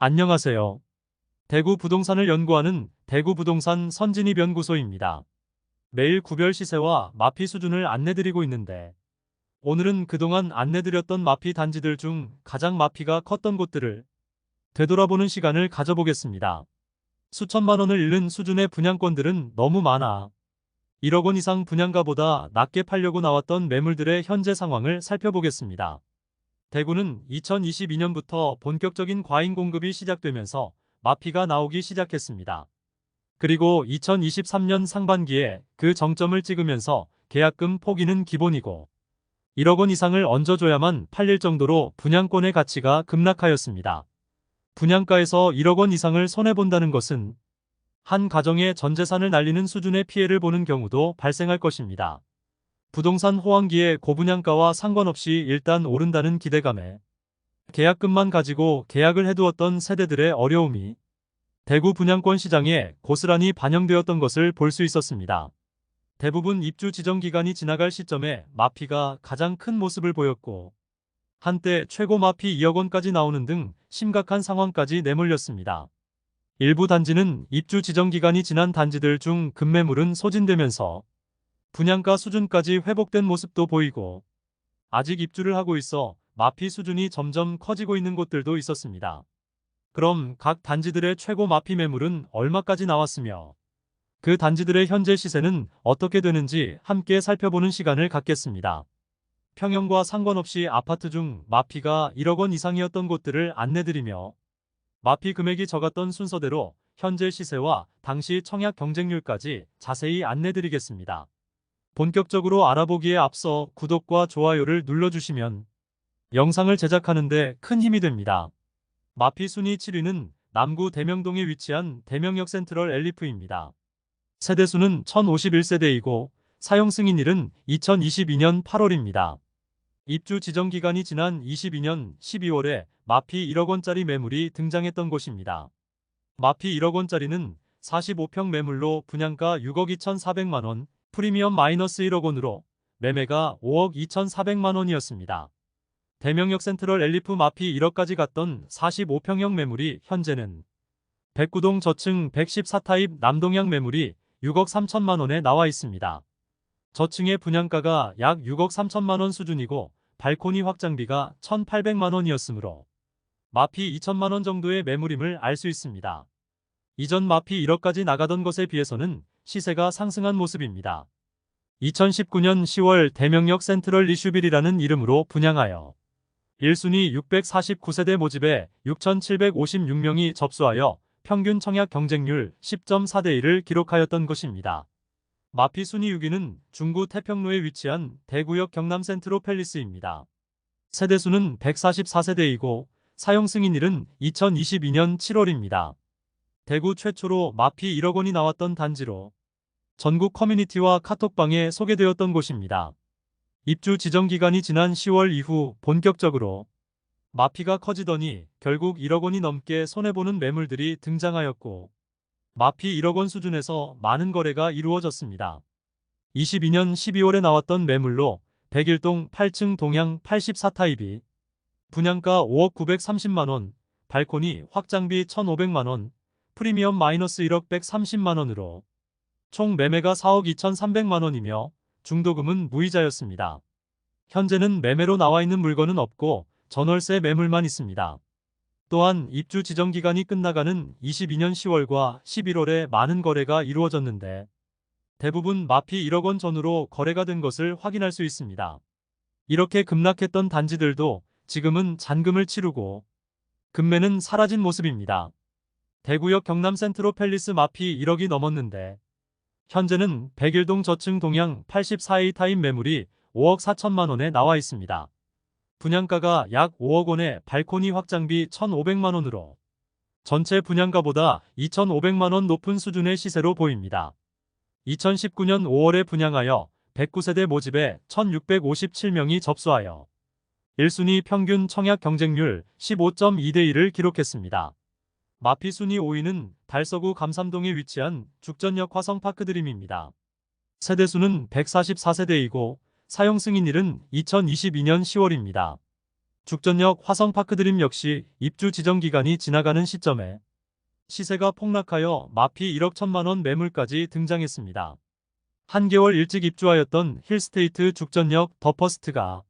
안녕하세요. 대구 부동산을 연구하는 대구부동산 선진입연구소입니다. 매일 구별 시세와 마피 수준을 안내드리고 있는데 오늘은 그동안 안내드렸던 마피 단지들 중 가장 마피가 컸던 곳들을 되돌아보는 시간을 가져보겠습니다. 수천만 원을 잃는 수준의 분양권들은 너무 많아 1억 원 이상 분양가보다 낮게 팔려고 나왔던 매물들의 현재 상황을 살펴보겠습니다. 대구는 2022년부터 본격적인 과잉 공급이 시작되면서 마피가 나오기 시작했습니다. 그리고 2023년 상반기에 그 정점을 찍으면서 계약금 포기는 기본이고 1억 원 이상을 얹어줘야만 팔릴 정도로 분양권의 가치가 급락하였습니다. 분양가에서 1억 원 이상을 손해본다는 것은 한 가정의 전 재산을 날리는 수준의 피해를 보는 경우도 발생할 것입니다. 부동산 호황기에 고분양가와 상관없이 일단 오른다는 기대감에 계약금만 가지고 계약을 해두었던 세대들의 어려움이 대구 분양권 시장에 고스란히 반영되었던 것을 볼 수 있었습니다. 대부분 입주 지정 기간이 지나갈 시점에 마피가 가장 큰 모습을 보였고 한때 최고 마피 2억 원까지 나오는 등 심각한 상황까지 내몰렸습니다. 일부 단지는 입주 지정 기간이 지난 단지들 중 급매물은 소진되면서 분양가 수준까지 회복된 모습도 보이고 아직 입주를 하고 있어 마피 수준이 점점 커지고 있는 곳들도 있었습니다. 그럼 각 단지들의 최고 마피 매물은 얼마까지 나왔으며 그 단지들의 현재 시세는 어떻게 되는지 함께 살펴보는 시간을 갖겠습니다. 평형과 상관없이 아파트 중 마피가 1억 원 이상이었던 곳들을 안내드리며 마피 금액이 적었던 순서대로 현재 시세와 당시 청약 경쟁률까지 자세히 안내드리겠습니다. 본격적으로 알아보기에 앞서 구독과 좋아요를 눌러주시면 영상을 제작하는 데 큰 힘이 됩니다. 마피 순위 7위는 남구 대명동에 위치한 대명역 센트럴 엘리프입니다. 세대수는 1051세대이고 사용 승인일은 2022년 8월입니다. 입주 지정 기간이 지난 22년 12월에 마피 1억 원짜리 매물이 등장했던 곳입니다. 마피 1억 원짜리는 45평 매물로 분양가 6억 2,400만 원, 프리미엄 마이너스 1억 원으로 매매가 5억 2,400만 원이었습니다. 대명역 센트럴 엘리프 마피 1억까지 갔던 45평형 매물이 현재는 백구동 저층 114타입 남동향 매물이 6억 3천만 원에 나와 있습니다. 저층의 분양가가 약 6억 3천만 원 수준이고 발코니 확장비가 1,800만 원이었으므로 마피 2천만 원 정도의 매물임을 알 수 있습니다. 이전 마피 1억까지 나가던 것에 비해서는 시세가 상승한 모습입니다. 2019년 10월 대명역 센트럴 리슈빌이라는 이름으로 분양하여 1순위 649세대 모집에 6,756명이 접수하여 평균 청약 경쟁률 10.4대 1을 기록하였던 것입니다. 마피 순위 6위는 중구 태평로에 위치한 대구역 경남 센트로 팰리스입니다. 세대수는 144세대이고 사용 승인일은 2022년 7월입니다. 대구 최초로 마피 1억 원이 나왔던 단지로 전국 커뮤니티와 카톡방에 소개되었던 곳입니다. 입주 지정 기간이 지난 10월 이후 본격적으로 마피가 커지더니 결국 1억 원이 넘게 손해보는 매물들이 등장하였고 마피 1억 원 수준에서 많은 거래가 이루어졌습니다. 22년 12월에 나왔던 매물로 101동 8층 동향 84타입이 분양가 5억 930만 원, 발코니 확장비 1,500만 원, 프리미엄 마이너스 1억 130만 원으로 총 매매가 4억 2,300만 원이며 중도금은 무이자였습니다. 현재는 매매로 나와 있는 물건은 없고 전월세 매물만 있습니다. 또한 입주 지정 기간이 끝나가는 22년 10월과 11월에 많은 거래가 이루어졌는데 대부분 마피 1억 원 전후로 거래가 된 것을 확인할 수 있습니다. 이렇게 급락했던 단지들도 지금은 잔금을 치르고 급매는 사라진 모습입니다. 대구역 경남 센트로 팰리스 마피 1억이 넘었는데 현재는 101동 저층 동향 84A 타입 매물이 5억 4천만 원에 나와 있습니다. 분양가가 약 5억 원에 발코니 확장비 1,500만 원으로 전체 분양가보다 2,500만 원 높은 수준의 시세로 보입니다. 2019년 5월에 분양하여 109세대 모집에 1,657명이 접수하여 1순위 평균 청약 경쟁률 15.2대 1을 기록했습니다. 마피 순위 5위는 달서구 감삼동에 위치한 죽전역 화성파크드림입니다. 세대수는 144세대이고 사용 승인일은 2022년 10월입니다. 죽전역 화성파크드림 역시 입주 지정 기간이 지나가는 시점에 시세가 폭락하여 마피 1억 1천만 원 매물까지 등장했습니다. 한개월 일찍 입주하였던 힐스테이트 죽전역 더퍼스트가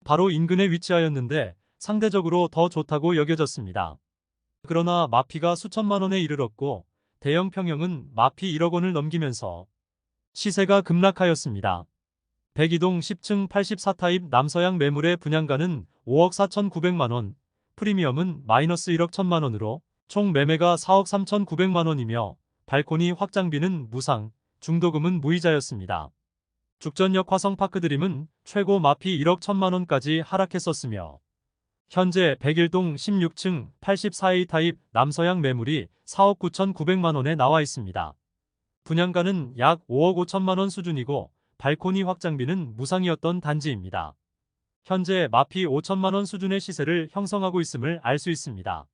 바로 인근에 위치하였는데 상대적으로 더 좋다고 여겨졌습니다. 그러나 마피가 수천만 원에 이르렀고 대형 평형은 마피 1억 원을 넘기면서 시세가 급락하였습니다. 102동 10층 84타입 남서양 매물의 분양가는 5억 4,900만 원, 프리미엄은 마이너스 1억 1천만 원으로 총 매매가 4억 3,900만 원이며 발코니 확장비는 무상, 중도금은 무이자였습니다. 죽전역 화성파크드림은 최고 마피 1억 1천만 원까지 하락했었으며 현재 101동 16층 84A 타입 남서양 매물이 4억 9,900만 원에 나와 있습니다. 분양가는 약 5억 5천만 원 수준이고 발코니 확장비는 무상이었던 단지입니다. 현재 마피 5천만 원 수준의 시세를 형성하고 있음을 알 수 있습니다.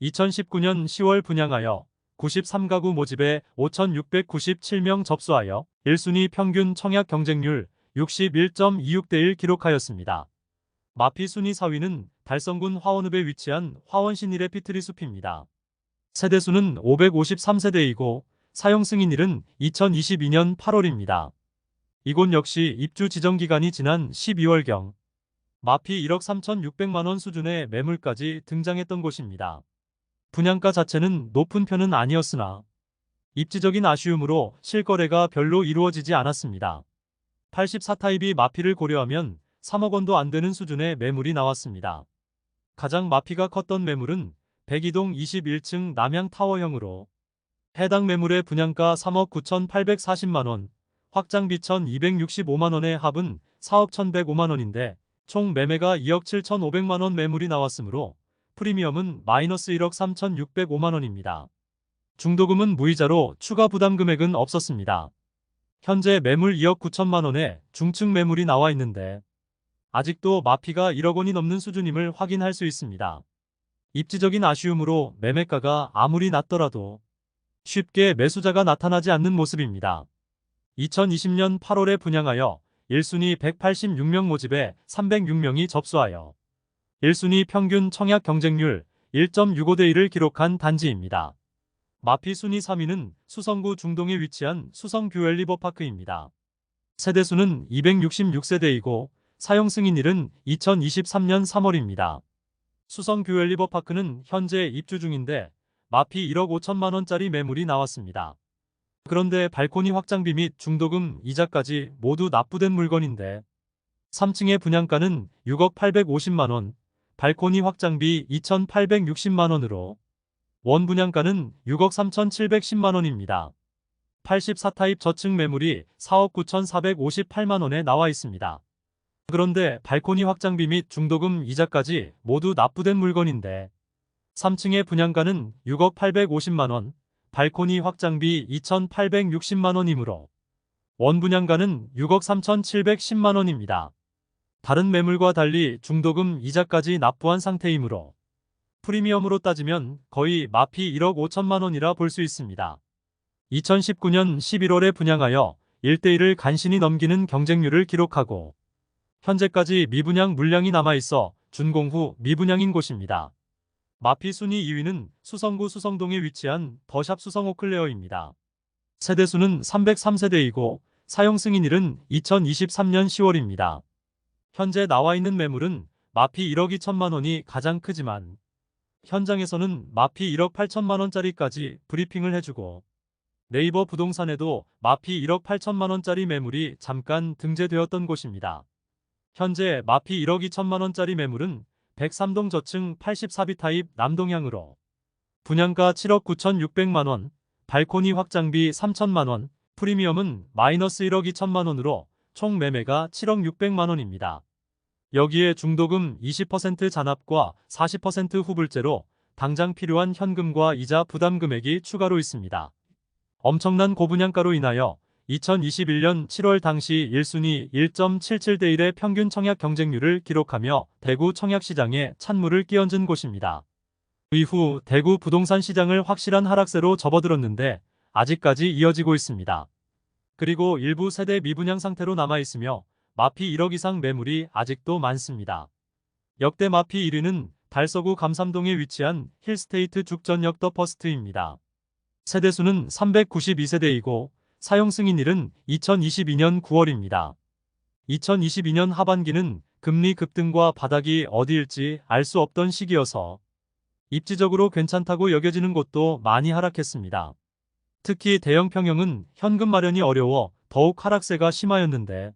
2019년 10월 분양하여 93가구 모집에 5,697명 접수하여 1순위 평균 청약 경쟁률 61.26대 1 기록하였습니다. 마피 순위 4위는 달성군 화원읍에 위치한 화원신일의 피트리 숲입니다. 세대수는 553세대이고 사용 승인일은 2022년 8월입니다. 이곳 역시 입주 지정 기간이 지난 12월경 마피 1억 3,600만 원 수준의 매물까지 등장했던 곳입니다. 분양가 자체는 높은 편은 아니었으나 입지적인 아쉬움으로 실거래가 별로 이루어지지 않았습니다. 84타입이 마피를 고려하면 3억 원도 안 되는 수준의 매물이 나왔습니다. 가장 마피가 컸던 매물은 102동 21층 남양타워형으로 해당 매물의 분양가 3억 9,840만 원, 확장비 1,265만 원의 합은 4억 1,105만 원인데 총 매매가 2억 7,500만 원 매물이 나왔으므로 프리미엄은 마이너스 1억 3,605만 원입니다. 중도금은 무이자로 추가 부담 금액은 없었습니다. 현재 매물 2억 9천만 원에 중층 매물이 나와 있는데 아직도 마피가 1억 원이 넘는 수준임을 확인할 수 있습니다. 입지적인 아쉬움으로 매매가가 아무리 낮더라도 쉽게 매수자가 나타나지 않는 모습입니다. 2020년 8월에 분양하여 1순위 186명 모집에 306명이 접수하여 1순위 평균 청약 경쟁률 1.65대 1을 기록한 단지입니다. 마피 순위 3위는 수성구 중동에 위치한 수성규웰리버파크입니다. 세대수는 266세대이고 사용 승인일은 2023년 3월입니다. 수성규웰리버파크는 현재 입주 중인데 마피 1억 5천만 원짜리 매물이 나왔습니다. 그런데 발코니 확장비 및 중도금, 이자까지 모두 납부된 물건인데 3층의 분양가는 6억 850만 원, 발코니 확장비 2,860만 원으로 원 분양가는 6억 3,710만 원입니다. 84타입 저층 매물이 4억 9,458만 원에 나와 있습니다. 그런데 발코니 확장비 및 중도금, 이자까지 모두 납부된 물건인데 3층의 분양가는 6억 850만 원, 발코니 확장비 2,860만 원이므로 원 분양가는 6억 3,710만 원입니다. 다른 매물과 달리 중도금, 이자까지 납부한 상태이므로 프리미엄으로 따지면 거의 마피 1억 5천만 원이라 볼 수 있습니다. 2019년 11월에 분양하여 1대1을 간신히 넘기는 경쟁률을 기록하고 현재까지 미분양 물량이 남아있어 준공 후 미분양인 곳입니다. 마피 순위 2위는 수성구 수성동에 위치한 더샵 수성오클레어입니다. 세대수는 303세대이고 사용 승인일은 2023년 10월입니다. 현재 나와 있는 매물은 마피 1억 2천만 원이 가장 크지만 현장에서는 마피 1억 8천만 원짜리까지 브리핑을 해주고 네이버 부동산에도 마피 1억 8천만 원짜리 매물이 잠깐 등재되었던 곳입니다. 현재 마피 1억 2천만 원짜리 매물은 103동 저층 84B 타입 남동향으로 분양가 7억 9,600만 원, 발코니 확장비 3천만 원, 프리미엄은 마이너스 1억 2천만 원으로 총 매매가 7억 600만 원입니다. 여기에 중도금 20% 잔압과 40% 후불제로 당장 필요한 현금과 이자 부담 금액이 추가로 있습니다. 엄청난 고분양가로 인하여 2021년 7월 당시 1순위 1.77대 1의 평균 청약 경쟁률을 기록하며 대구 청약시장에 찬물을 끼얹은 곳입니다. 이후 대구 부동산 시장을 확실한 하락세로 접어들었는데 아직까지 이어지고 있습니다. 그리고 일부 세대 미분양 상태로 남아있으며 마피 1억 이상 매물이 아직도 많습니다. 역대 마피 1위는 달서구 감삼동에 위치한 힐스테이트 죽전역 더 퍼스트입니다. 세대수는 392세대이고 사용 승인일은 2022년 9월입니다. 2022년 하반기는 금리 급등과 바닥이 어디일지 알 수 없던 시기여서 입지적으로 괜찮다고 여겨지는 곳도 많이 하락했습니다. 특히 대형 평형은 현금 마련이 어려워 더욱 하락세가 심하였는데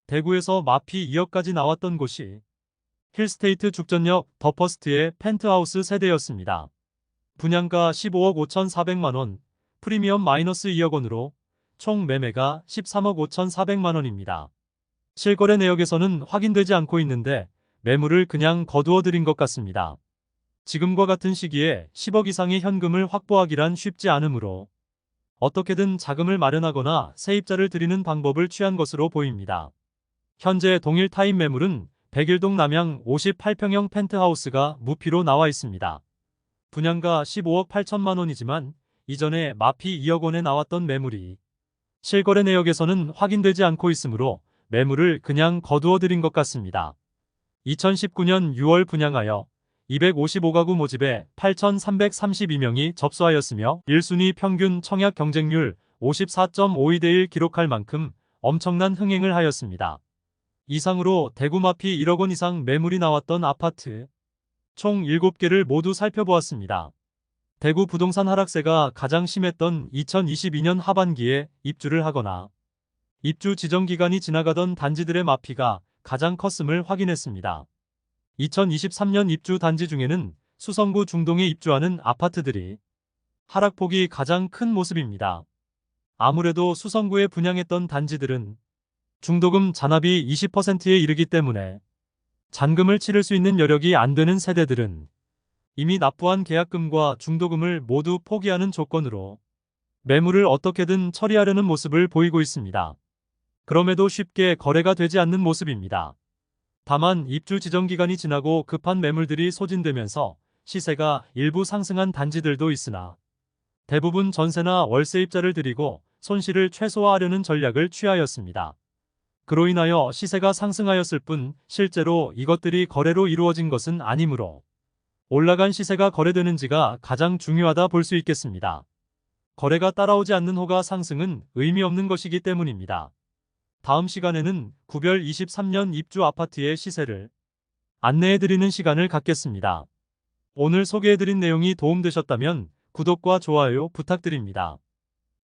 대구에서 마피 2억까지 나왔던 곳이 힐스테이트 죽전역 더 퍼스트의 펜트하우스 세대였습니다. 분양가 15억 5,400만원, 프리미엄 마이너스 2억 원으로 총 매매가 13억 5,400만원입니다. 실거래 내역에서는 확인되지 않고 있는데 매물을 그냥 거두어들인 것 같습니다. 지금과 같은 시기에 10억 이상의 현금을 확보하기란 쉽지 않으므로 어떻게든 자금을 마련하거나 세입자를 들이는 방법을 취한 것으로 보입니다. 현재 동일 타입 매물은 백일동 남양 58평형 펜트하우스가 무피로 나와 있습니다. 분양가 15억 8천만 원이지만 이전에 마피 2억 원에 나왔던 매물이 실거래 내역에서는 확인되지 않고 있으므로 매물을 그냥 거두어들인 것 같습니다. 2019년 6월 분양하여 255가구 모집에 8,332명이 접수하였으며 1순위 평균 청약 경쟁률 54.52대1 기록할 만큼 엄청난 흥행을 하였습니다. 이상으로 대구 마피 1억 원 이상 매물이 나왔던 아파트 총 7개를 모두 살펴보았습니다. 대구 부동산 하락세가 가장 심했던 2022년 하반기에 입주를 하거나 입주 지정 기간이 지나가던 단지들의 마피가 가장 컸음을 확인했습니다. 2023년 입주 단지 중에는 수성구 중동에 입주하는 아파트들이 하락폭이 가장 큰 모습입니다. 아무래도 수성구에 분양했던 단지들은 중도금 잔압이 20%에 이르기 때문에 잔금을 치를 수 있는 여력이 안 되는 세대들은 이미 납부한 계약금과 중도금을 모두 포기하는 조건으로 매물을 어떻게든 처리하려는 모습을 보이고 있습니다. 그럼에도 쉽게 거래가 되지 않는 모습입니다. 다만 입주 지정 기간이 지나고 급한 매물들이 소진되면서 시세가 일부 상승한 단지들도 있으나 대부분 전세나 월세입자를 들이고 손실을 최소화하려는 전략을 취하였습니다. 그로 인하여 시세가 상승하였을 뿐 실제로 이것들이 거래로 이루어진 것은 아니므로 올라간 시세가 거래되는지가 가장 중요하다 볼 수 있겠습니다. 거래가 따라오지 않는 호가 상승은 의미 없는 것이기 때문입니다. 다음 시간에는 구별 23년 입주 아파트의 시세를 안내해드리는 시간을 갖겠습니다. 오늘 소개해드린 내용이 도움되셨다면 구독과 좋아요 부탁드립니다.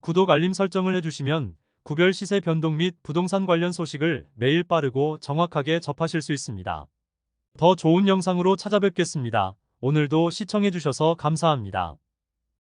구독 알림 설정을 해주시면 구별 시세 변동 및 부동산 관련 소식을 매일 빠르고 정확하게 접하실 수 있습니다. 더 좋은 영상으로 찾아뵙겠습니다. 오늘도 시청해주셔서 감사합니다.